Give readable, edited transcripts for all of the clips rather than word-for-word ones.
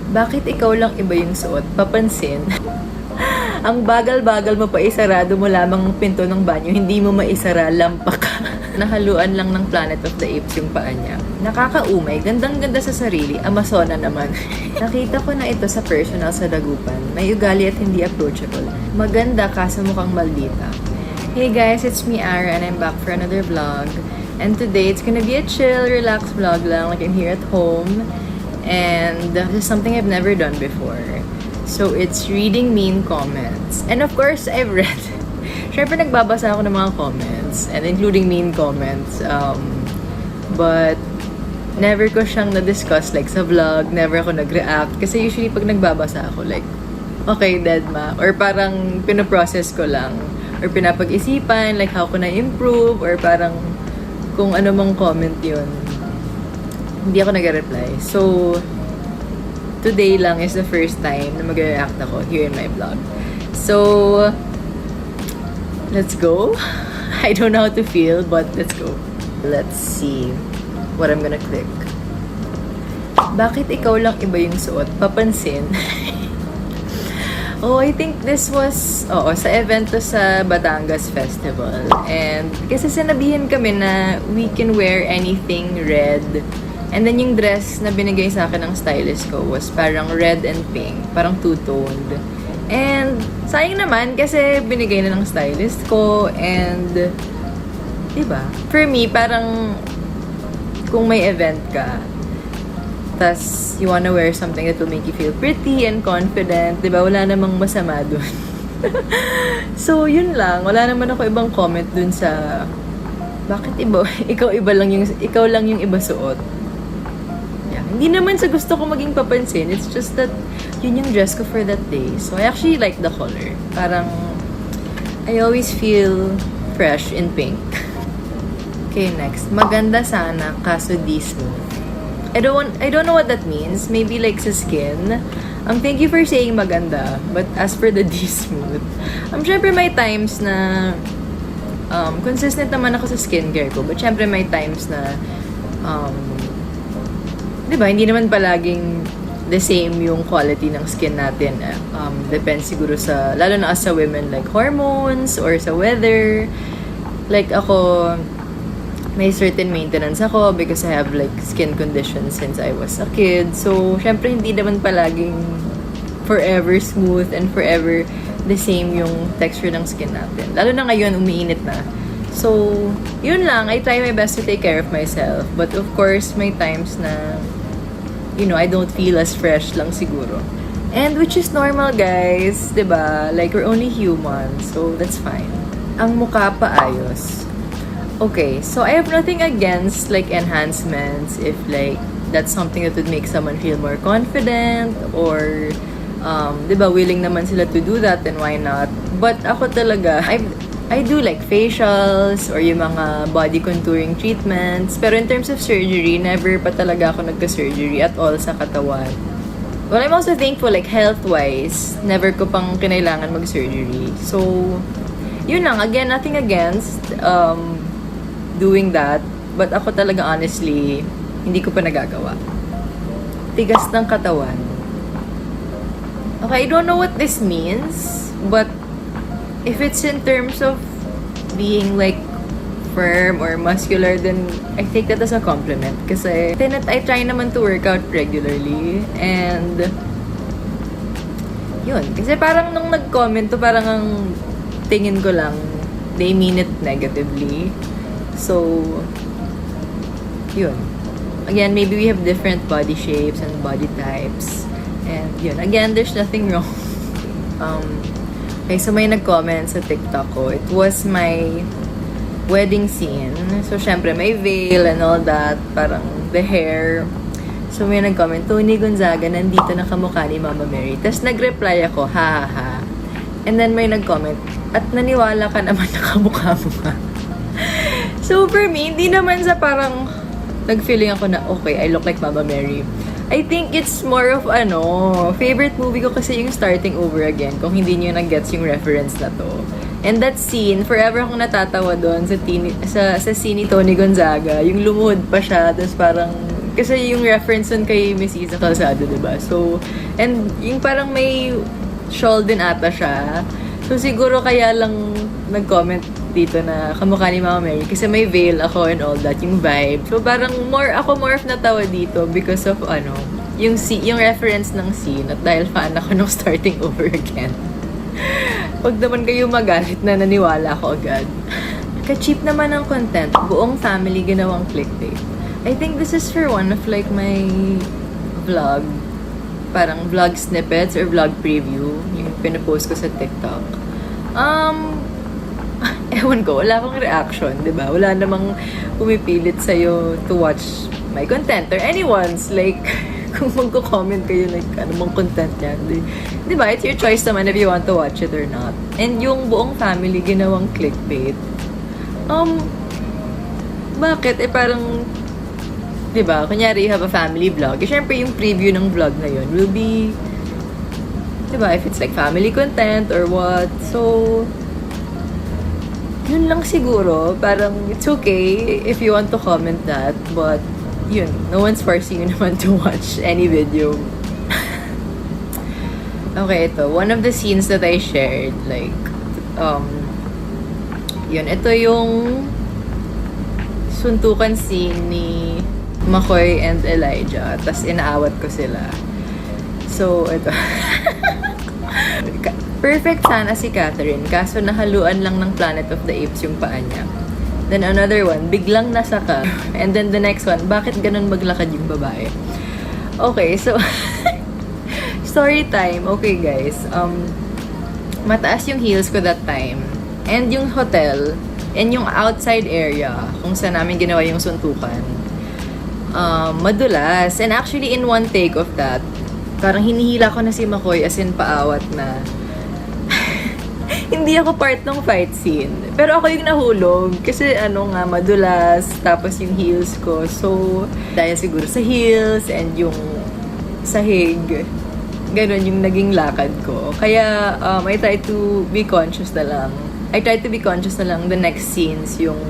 Bakit ikaw lang iba yung suot? Papansin. Ang bagal-bagal mo pa isarado mo lamang ang pinto ng banyo, hindi mo maisara, lampak ka. Nahaluan lang ng Planet of the Apes yung paa niya. Nakakaumay, gandang-ganda sa sarili, Amazona naman. Nakita ko na ito sa personal sa Dagupan. May ugali at hindi approachable. Maganda kaso mukhang maldita. Hey guys, it's me Ara and I'm back for another vlog. And today it's gonna be a chill, relaxed vlog lang, like I'm here at home. And this is something I've never done before. So it's reading mean comments. And of course, I've read. Siyempre nagbabasa ako ng mga comments and including mean comments. But never ko siyang na-discuss like sa vlog, never ako nag-react. Kasi usually pag nagbabasa ako like, okay, dead ma. Or parang pinoprocess ko lang. Or pinapag-isipan, like how ko na-improve. Or parang kung ano mang comment yun. Hindi ako nag-reply. So, today lang is the first time na mag-react ako here in my vlog. So, let's go. I don't know how to feel, but let's go. Let's see what I'm gonna click. Bakit ikaw lang iba yung suot? Papansin. Oh, I think this was, sa event to sa Batangas Festival. And kasi sinabihan kami na we can wear anything red. And then yung dress na binigay sa akin ng stylist ko was parang red and pink. Parang two-toned. And sayang naman kasi binigay na ng stylist ko. And diba? For me, parang kung may event ka, tas you wanna wear something that will make you feel pretty and confident, diba? Wala namang masama dun. So, yun lang. Wala naman ako ibang comment dun sa bakit iba? Ikaw lang yung iba suot. Hindi naman sa gusto ko maging papansin. It's just that yun yung dress ko for that day. So, I actually like the color. Parang, I always feel fresh in pink. Okay, next. Maganda sana, kaso di smooth. I don't know what that means. Maybe like sa skin. Thank you for saying maganda. But as for the di smooth, syempre may times na consistent naman ako sa skincare ko. But syempre may times na diba, hindi naman palaging the same yung quality ng skin natin. Depends siguro sa, lalo na as sa women, like hormones or sa weather. Like ako, may certain maintenance ako because I have like skin conditions since I was a kid. So, syempre hindi naman palaging forever smooth and forever the same yung texture ng skin natin. Lalo na ngayon, umiinit na. So, yun lang. I try my best to take care of myself. But of course, may times na I don't feel as fresh lang siguro. And which is normal, guys. Diba? Like, we're only human. So, that's fine. Ang mukha pa ayos. Okay, so I have nothing against, like, enhancements. If, like, that's something that would make someone feel more confident. Or, diba, willing naman sila to do that, then why not? But ako talaga, I do like facials or yung mga body contouring treatments. Pero in terms of surgery, never pa talaga ako nagka-surgery at all sa katawan. Well, I'm also thankful, like health-wise, never ko pang kinailangan mag-surgery. So, yun lang. Again, nothing against doing that. But ako talaga honestly, hindi ko pa nagagawa. Tigas ng katawan. Okay, I don't know what this means, but if it's in terms of being like firm or muscular, then I take that as a compliment. Kasi I try naman to work out regularly. And yun. Kasi parang nung nag-comment to, parang ang tingin ko lang, they mean it negatively. So, yun. Again, maybe we have different body shapes and body types. And yun. Again, there's nothing wrong. Okay, so may nag-comment sa TikTok ko. It was my wedding scene. So, syempre, may veil and all that. Parang the hair. So, may nag-comment, Tony Gonzaga, nandito na kamukha ni Mama Mary. Tapos, nag-reply ako, ha ha ha. And then, may nag-comment, at naniwala ka naman na kamukha mo nga. So, for me, hindi naman sa parang nag-feeling ako na, okay, I look like Mama Mary. I think it's more of favorite movie ko kasi yung Starting Over Again, kung hindi niyo nag-gets yung reference na to. And that scene, forever akong natatawa doon sa scene ni Tony Gonzaga. Yung lumuhod pa siya, tapos parang Kasi yung reference nun kay Miss Isa Calzado, diba? So, and yung parang may shawl din ata siya. So, siguro kaya lang nag-comment dito na kamukha ni Mama Mary kasi may veil ako and all that, yung vibe. So, parang more of natawa dito because of yung reference ng scene at dahil fan ako nung Starting Over Again. Huwag naman kayo magalit na naniwala ako agad. Ka-cheap naman ang content. Buong family ginawang clickbait. I think this is for one of like my vlog. Parang vlog snippets or vlog preview. Yung pinapost ko sa TikTok. Ewan ko, wala akong reaction, diba? Wala namang pumipilit sa'yo to watch my content or anyone's. Like, kung magko-comment kayo, like, ano mong content yan. Diba? It's your choice naman if you want to watch it or not. And yung buong family ginawang clickbait. Bakit? Parang, diba? Kunyari, you have a family vlog. Siyempre, yung preview ng vlog na yun will be, diba? If it's like family content or what. So, yun lang siguro. Parang, it's okay if you want to comment that. But, yun, no one's forcing you naman to watch any video. Okay, ito. One of the scenes that I shared, like, yun, ito yung suntukan scene ni McCoy and Elijah. Tapos, inaawat ko sila. So, ito. Perfect sana si Catherine, kaso nahaluan lang ng Planet of the Apes yung paa niya. Then another one, biglang nasaka. And then the next one, bakit ganun maglakad yung babae? Okay, so story time. Okay guys, mataas yung heels ko that time. And yung hotel, and yung outside area, kung saan namin ginawa yung suntukan, madulas. And actually, in one take of that, parang hinihila ko na si McCoy as in paawat na hindi ako part ng fight scene. Pero ako yung nahulog. Kasi madulas. Tapos yung heels ko. So, dahil siguro sa heels and yung sahig, ganun yung naging lakad ko. Kaya, I try to be conscious na lang. The next scenes, yung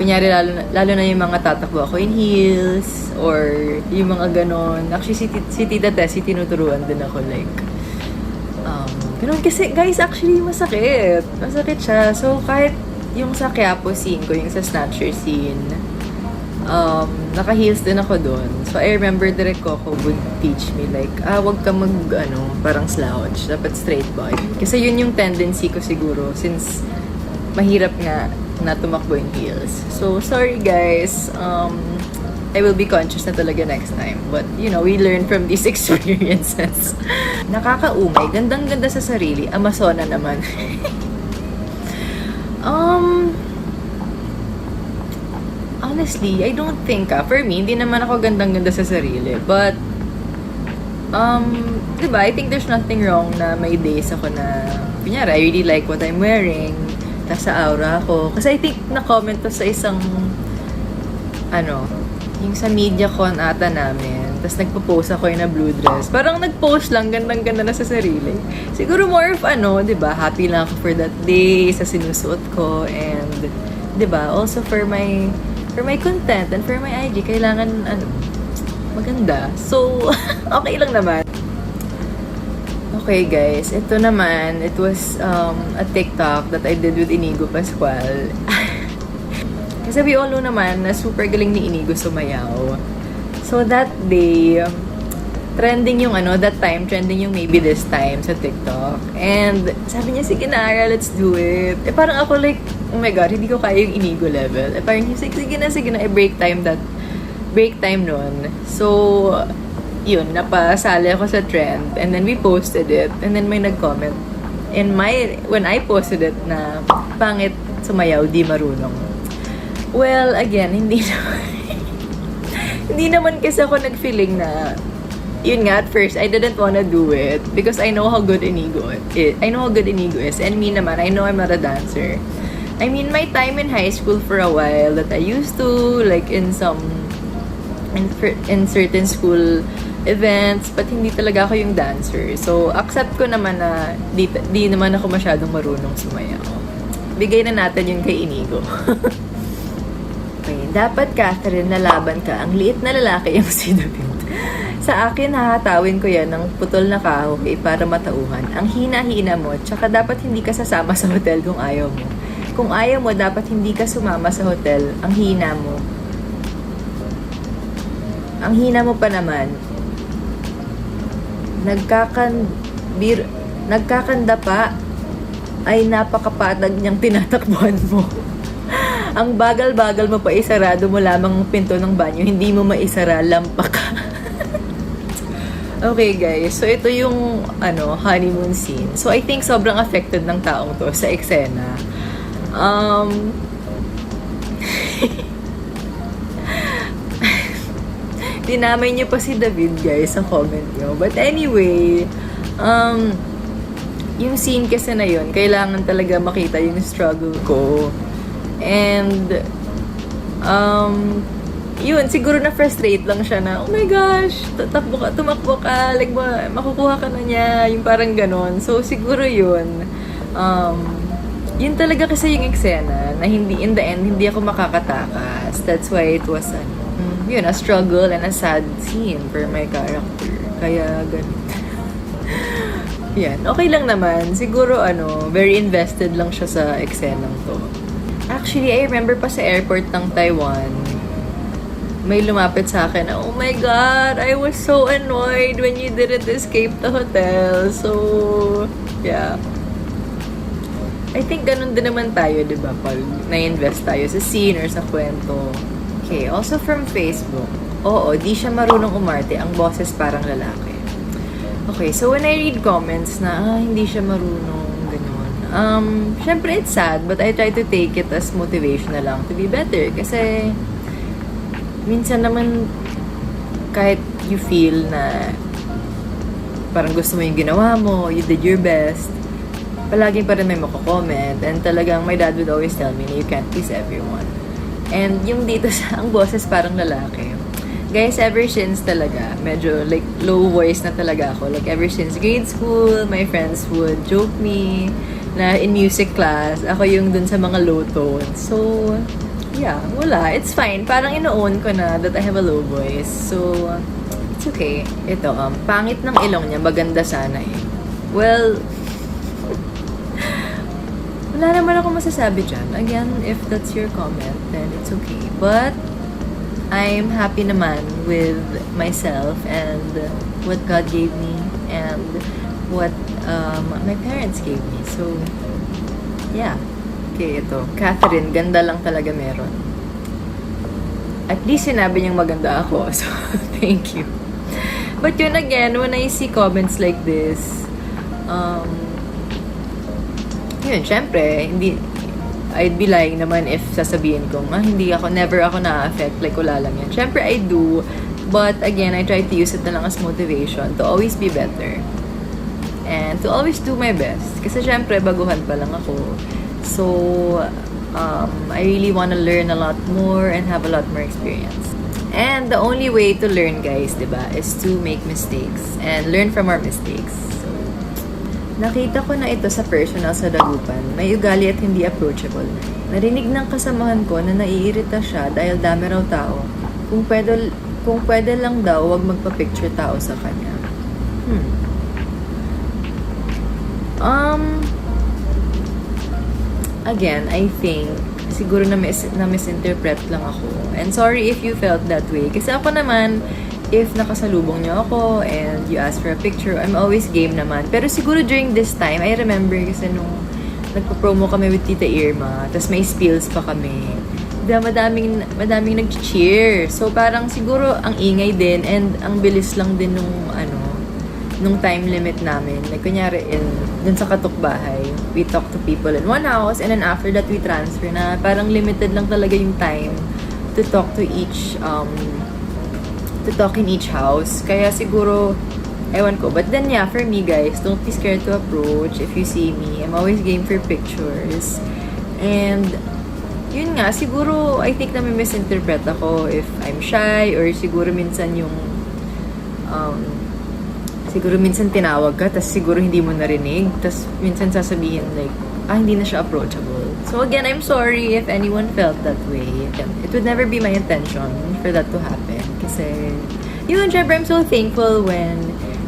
kunyari lalo na yung mga tatakbo ako in heels or yung mga ganon. Actually, si Tita Tessie tinuturuan din ako like ganun. Kasi guys, actually masakit siya. So kahit yung sa Quiapo scene ko, yung sa Snatcher scene, naka-heels din ako dun. So I remember direct Coco would teach me like, wag ka parang slouch, dapat straight boy. Kasi yun yung tendency ko siguro since mahirap nga na tumakbo yung heels. So sorry guys, I will be conscious na talaga next time. But, we learn from these experiences. Nakakaumay. Gandang-ganda sa sarili. Amazona naman. Honestly, I don't think, for me, hindi naman ako gandang-ganda sa sarili. But, diba, I think there's nothing wrong na may days ako na, kunyari, I really like what I'm wearing. Tas sa aura ko. Kasi I think na-comment to sa isang, yung sa MediaCon ata namin. Tapos nagpo-post ako yung na blue dress. Parang nag-post lang, gandang-ganda na sa sarili. Siguro more of diba, happy lang ako for that day, sa sinusuot ko, and, diba, also for my content and for my IG, kailangan, maganda. So, okay lang naman. Okay guys, ito naman, it was a TikTok that I did with Inigo Pascual. Kasi we all know naman na super galing ni Inigo sumayaw. So that day, trending yung trending yung maybe this time sa TikTok. And sabi niya, sige na Ara, let's do it. Parang ako like, oh my God, hindi ko kaya yung Inigo level. Parang sige na, break time nun. So, yun, napasali ako sa trend. And then we posted it. And then may nag-comment. And when I posted it na, pangit sumayaw, di marunong. Well, again, hindi naman kasi ako nag-feeling na, yun nga, at first, I didn't wanna do it because I know how good Inigo is. And me naman, I know I'm not a dancer. I mean, my time in high school for a while that I used to, like in certain school events, but hindi talaga ako yung dancer. So, accept ko naman na di naman ako masyadong marunong sumayaw. Bigay na natin yung kay Inigo. Okay, dapat Catherine, lalaban ka. Ang liit na lalaki yung si David. Sa akin, hahatawin ko yan ng putol na kahoy para matauhan. Ang hina-hina mo, tsaka dapat hindi ka sasama sa hotel kung ayaw mo. Kung ayaw mo, dapat hindi ka sumama sa hotel. Ang hina mo. Ang hina mo pa naman. Nagkakanda pa ay napakapatag niyang tinatakbuhan mo. Ang bagal-bagal mo pa isarado mo lamang ang pinto ng banyo, hindi mo maisara, lampa ka. Okay guys, so ito yung honeymoon scene. So I think sobrang affected ng taong to sa eksena. Dinamay niyo pa si David guys sa comment niyo. But anyway, yung scene kasi na yun, kailangan talaga makita yung struggle ko. And yun, siguro na-frustrate lang siya na, oh my gosh, tumakbo ka, like, makukuha ka na niya, yung parang ganon. So, siguro yun. Yun talaga kasi yung eksena, na hindi, in the end, hindi ako makakatakas. That's why it was, a struggle and a sad scene for my character. Kaya, ganun. Yan, okay lang naman. Siguro, very invested lang siya sa eksenang to. Actually, I remember pa sa airport ng Taiwan, may lumapit sa akin, oh my God, I was so annoyed when you didn't escape the hotel. So, yeah. I think ganun din naman tayo, di ba? Pag na-invest tayo sa scene or sa kwento. Okay, also from Facebook. Oo, di siya marunong umarte. Ang boses parang lalaki. Okay, so when I read comments na, hindi siya marunong, ganun. Syempre, it's sad, but I try to take it as motivation na lang to be better. Kasi, minsan naman, kahit you feel na parang gusto mo yung ginawa mo, you did your best, palagi pa rin may mako-comment. And talagang my dad would always tell me na you can't please everyone. And yung dito sa, ang boses parang lalaki. Guys, ever since talaga, medyo like low voice na talaga ako. Like ever since grade school, my friends would joke me na in music class, ako yung dun sa mga low tones. So, yeah, wala. It's fine. Parang ino-own ko na that I have a low voice. So, it's okay. Ito, pangit ng ilong niya. Maganda sana eh. Well, wala naman ako masasabi dyan. Again, if that's your comment, then it's okay. But, I'm happy naman with myself and what God gave me and what my parents gave me. So, yeah. Okay, ito. Catherine, ganda lang talaga meron. At least sinabi niyang maganda ako. So, thank you. But yun again, when I see comments like this, yun, syempre, I'd be lying naman if sasabihin ko, never ako na-affect, like wala lang yan. Syempre, I do. But again, I try to use it na lang as motivation to always be better. And to always do my best. Kasi syempre, baguhan pa lang ako. So, I really want to learn a lot more and have a lot more experience. And the only way to learn, guys, diba, is to make mistakes and learn from our mistakes. So, nakita ko na ito sa personal sa Dagupan. May ugali at hindi approachable. Narinig ng kasamahan ko na naiirita siya dahil dami raw tao. Kung pwede lang daw, wag magpa-picture tao sa kanya. Again, I think, siguro na misinterpret lang ako. And sorry if you felt that way. Kasi ako naman, if nakasalubong niyo ako and you ask for a picture, I'm always game naman. Pero siguro during this time, I remember kasi nung nagpo-promo kami with Tita Irma, tas may spills pa kami. Madaming nag-cheer. So parang siguro ang ingay din and ang bilis lang din nung time limit namin. Like, kunyari, dun sa katukbahay, we talk to people in one house, and then after that, we transfer na parang limited lang talaga yung time to talk to talk in each house. Kaya siguro, ewan ko. But then, yeah, for me, guys, don't be scared to approach. If you see me, I'm always game for pictures. And, yun nga, siguro, I think na may misinterpret ako if I'm shy, or siguro minsan yung, siguro minsan tinawag ka, tas siguro hindi mo narinig, tas minsan sasabihin like, hindi na siya approachable. So again, I'm sorry if anyone felt that way. It would never be my intention for that to happen. Kasi, yun, syempre, I'm so thankful when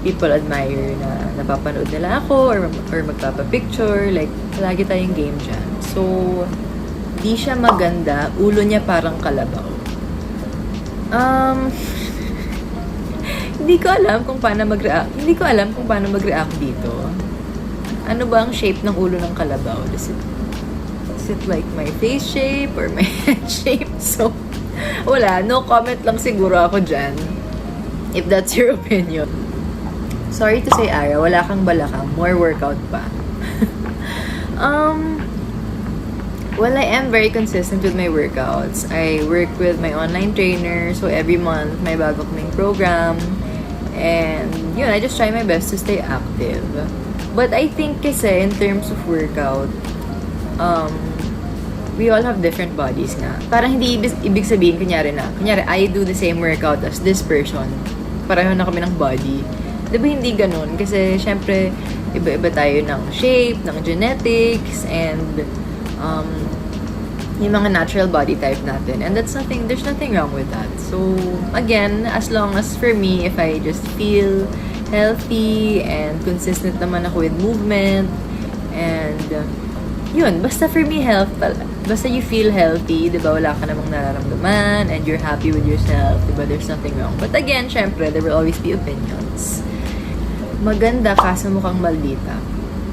people admire na napapanood nila ako or magpapapicture. Like, lagi tayong game dyan. So, di siya maganda. Ulo niya parang kalabaw. Hindi ko alam kung paano mag-react dito. Ano ba ang shape ng ulo ng kalabaw? Is it like my face shape or my head shape? So, wala. No comment lang siguro ako dyan. If that's your opinion. Sorry to say, Ara, wala kang balakang. More workout pa. Well, I am very consistent with my workouts. I work with my online trainer. So, every month, may bago kaming program. And, yun, I just try my best to stay active. But I think kasi, in terms of workout, we all have different bodies nga. Parang hindi ibig sabihin, kunyari, I do the same workout as this person. Pareho na kami ng body. Diba hindi ganun? Kasi, syempre, iba-iba tayo ng shape, ng genetics, and yung mga natural body type natin. And there's nothing wrong with that. So, again, as long as for me, if I just feel healthy and consistent naman ako with movement, and yun, basta for me, basta you feel healthy, diba, wala ka namang nararamdaman, and you're happy with yourself, diba, there's nothing wrong. But again, syempre, there will always be opinions. Maganda kaso mukhang maldita.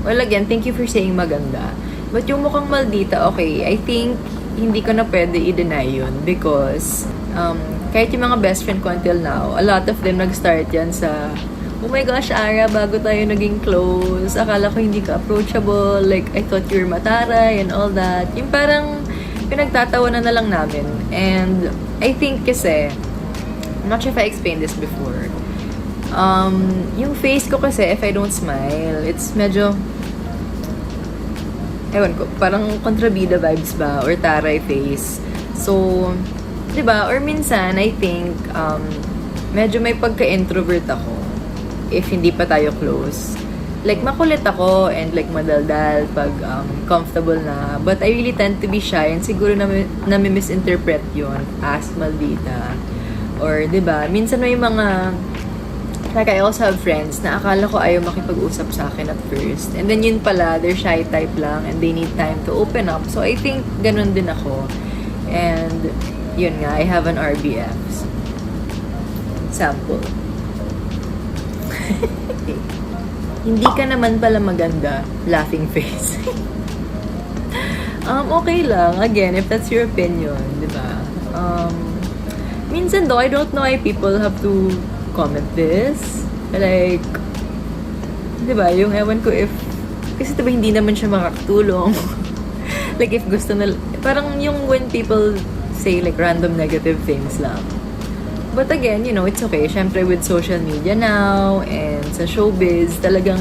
Well, again, thank you for saying maganda. But yung mukhang maldita, okay, I think hindi ko na pwede i-deny yun because kahit yung mga best friend ko until now, a lot of them nag-start yan sa, oh my gosh, Ara, bago tayo naging close, akala ko hindi ka approachable, like, I thought you were mataray and all that. Yung parang pinagtatawanan na lang namin. And I think kasi, I'm not sure if I explained this before, yung face ko kasi, if I don't smile, it's medyo, ewan ko, parang kontrabida vibes ba? Or taray face. So, diba? Or minsan, I think, medyo may pagka-introvert ako if hindi pa tayo close. Like, makulit ako and like madaldal pag comfortable na. But I really tend to be shy and siguro nami-misinterpret yun as maldita. Or, diba? Minsan may mga like, I also have friends na akala ko ayaw makipag-usap sa akin at first. And then yun pala, they're shy type lang and they need time to open up. So, I think ganun din ako. And, yun nga, I have an RBF. Sample. Hindi ka naman pala maganda, laughing face. Okay lang. Again, if that's your opinion, di ba? Minsan though, I don't know why people have to comment this. Like, di ba, yung ewan ko if, kasi diba hindi naman siya makakatulong. Like, if gusto na, parang yung when people say like random negative things lang. But again, you know, it's okay. Syempre with social media now and sa showbiz, talagang,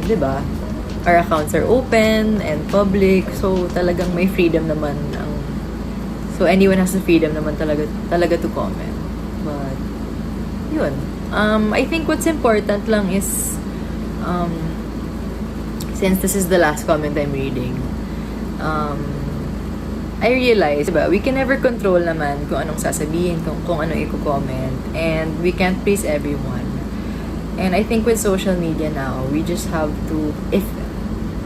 di ba, our accounts are open and public. So, talagang may freedom naman. So, anyone has the freedom naman talaga to comment. But, yun. I think what's important lang is, since this is the last comment I'm reading, I realize, diba, we can never control naman kung anong sasabihin, kung anong i-comment, and we can't please everyone. And I think with social media now, we just have to, if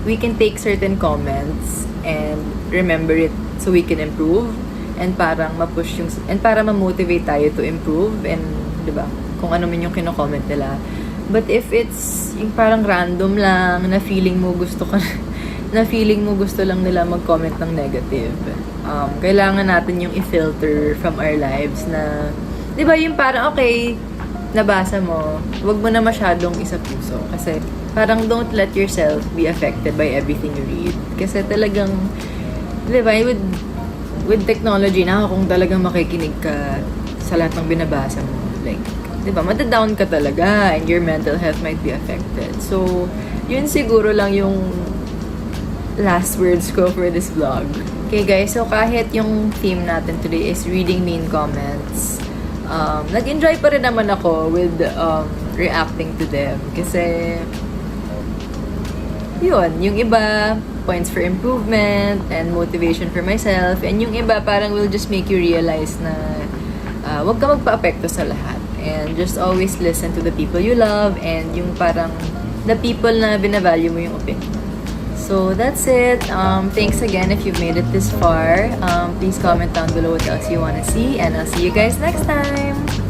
we can take certain comments and remember it so we can improve, and parang ma-push yung, and para ma-motivate tayo to improve, and, diba, kung ano man yung kino-comment nila. But if it's yung parang random lang, na feeling mo gusto lang nila mag-comment ng negative, kailangan natin yung i-filter from our lives na, di ba, yung parang, okay, nabasa mo, wag mo na masyadong isa puso. Kasi, parang don't let yourself be affected by everything you read. Kasi talagang, di ba, with technology na, kung talagang makikinig ka sa lahat ng binabasa mo, like, di ba, madadown ka talaga and your mental health might be affected. So, yun siguro lang yung last words ko for this vlog. Okay guys, so kahit yung theme natin today is reading mean comments, nag-enjoy pa rin naman ako with reacting to them. Kasi, yun, yung iba, points for improvement and motivation for myself. And yung iba, parang will just make you realize na wag ka magpa-apekto sa lahat. And just always listen to the people you love and yung parang the people na binavalue mo yung opinion. So that's it. Thanks again if you've made it this far. Please comment down below what else you want to see. And I'll see you guys next time.